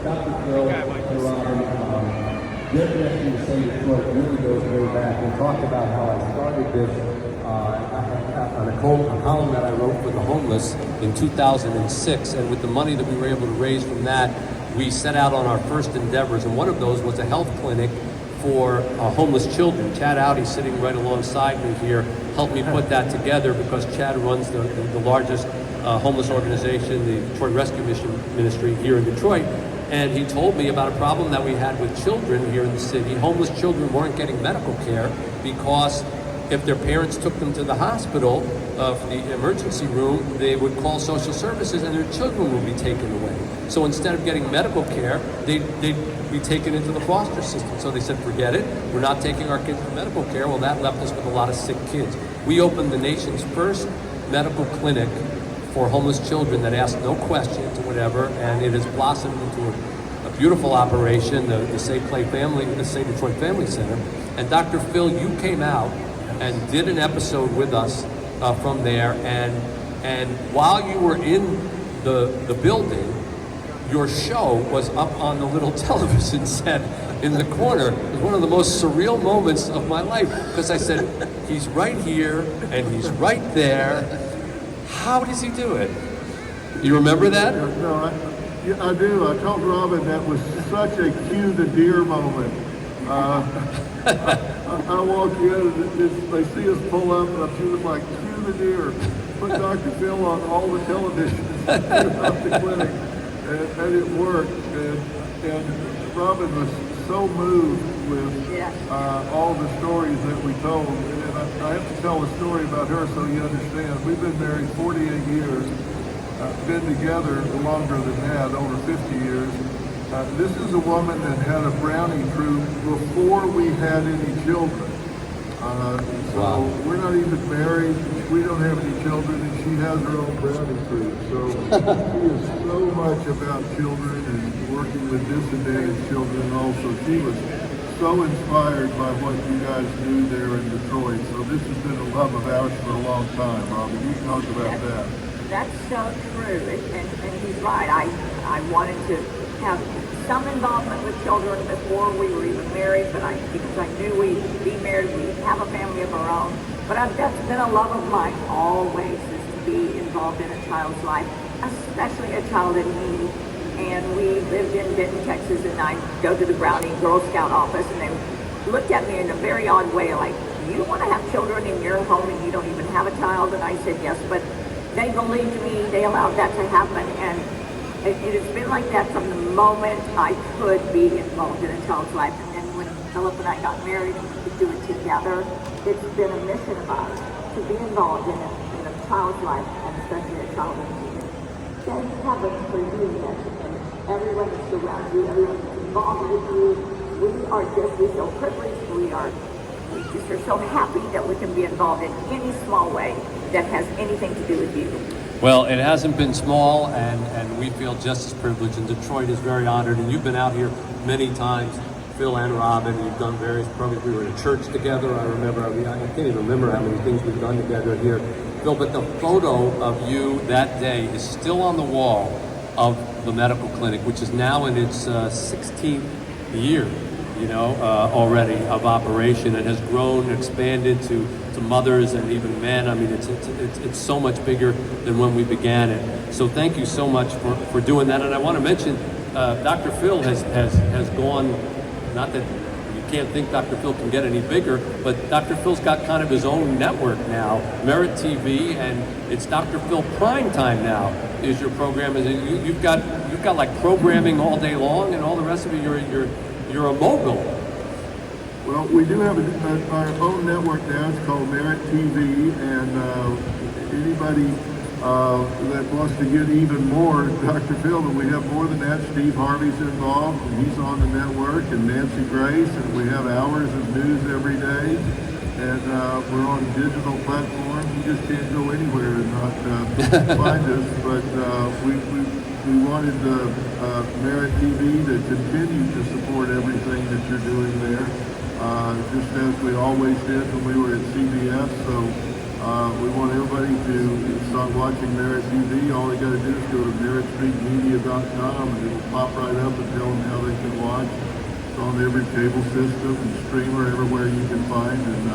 Dr. Phil and Robin, their connection to St. Detroit really goes way back. We talked about how I started this on a column that I wrote for the homeless in 2006, and with the money that we were able to raise from that, we set out on our first endeavors, and one of those was a health clinic for homeless children. Chad Audi, sitting right alongside me here, helped me put that together because Chad runs the largest homeless organization, the Detroit Rescue Ministry here in Detroit, and he told me about a problem that we had with children here in the city. Homeless children weren't getting medical care because if their parents took them to the hospital, for the emergency room, they would call social services and their children would be taken away. So instead of getting medical care, they'd be taken into the foster system. So they said, forget it, we're not taking our kids for medical care. Well, that left us with a lot of sick kids. We opened the nation's first medical clinic for homeless children that asked no questions or whatever, and it has blossomed into a beautiful operation, the Say Play Family, the Say Detroit Family Center. And Dr. Phil, you came out and did an episode with us from there, and while you were in the building, your show was up on the little television set in the corner. It was one of the most surreal moments of my life, because I said, he's right here and he's right there. How does he do it? You remember that? No, I do. I told Robin that was such a cue the deer moment. I walk in, they see us pull up, and she was like, cue the deer. Put Dr. Phil on all the television about the clinic, and it worked. And Robin was so moved with all the stories that we told. And I have to tell a story about her so you understand. We've been married 48 years, been together longer than that, over 50 years. This is a woman that had a brownie troupe before we had any children. So we're not even married, we don't have any children, and she has her own brownie troupe. So she is so much about children and working with disadvantaged children also. She was so inspired by what you guys do there in Detroit. So this has been a love of ours for a long time, Robin. You talk about that. That's so true, and he's right. I wanted to have some involvement with children before we were even married, but because I knew we'd be married, we'd have a family of our own. But that's been a love of mine always, is to be involved in a child's life, especially a child in need. And we lived in Denton, Texas, and I go to the Brownie Girl Scout office, and they looked at me in a very odd way, like, you want to have children in your home and you don't even have a child? And I said yes, but they believed me, they allowed that to happen, and it has been like that from the moment I could be involved in a child's life. And then when Philip and I got married and we could do it together, it's been a mission of ours to be involved in a child's life, and especially a child in need. Thank heaven for you, and everyone that surrounds you, everyone that's involved with you. We feel privileged. We just are so happy that we can be involved in any small way that has anything to do with you. Well, it hasn't been small, and we feel just as privileged, and Detroit is very honored, and you've been out here many times, Phil and Robin, and you've done various programs. We were in a church together, I remember. I can't even remember how many things we've done together here. Phil, but the photo of you that day is still on the wall of the medical clinic, which is now in its 16th year, already of operation. It has grown, expanded to mothers and even men. I mean, it's so much bigger than when we began it. So thank you so much for doing that. And I want to mention, Dr. Phil has gone, not that you can't think Dr. Phil can get any bigger, but Dr. Phil's got kind of his own network now, Merit TV, and it's Dr. Phil Prime Time now is your program. And you've got like programming all day long, and all the rest of it. You're a mogul. Well, we do have our own network now. It's called Merit TV, and anybody that wants to get even more, Dr. Phil, but we have more than that. Steve Harvey's involved, and he's on the network, and Nancy Grace, and we have hours of news every day, and we're on digital platforms. You just can't go anywhere and not find us, but we wanted Merit TV to continue to support everything that you're doing there. Just as we always did when we were at CBS. So we we want everybody to start watching Merit TV. All they got to do is go to meritstreetmedia.com and it'll pop right up and tell them how they can watch. It's on every cable system and streamer everywhere you can find. And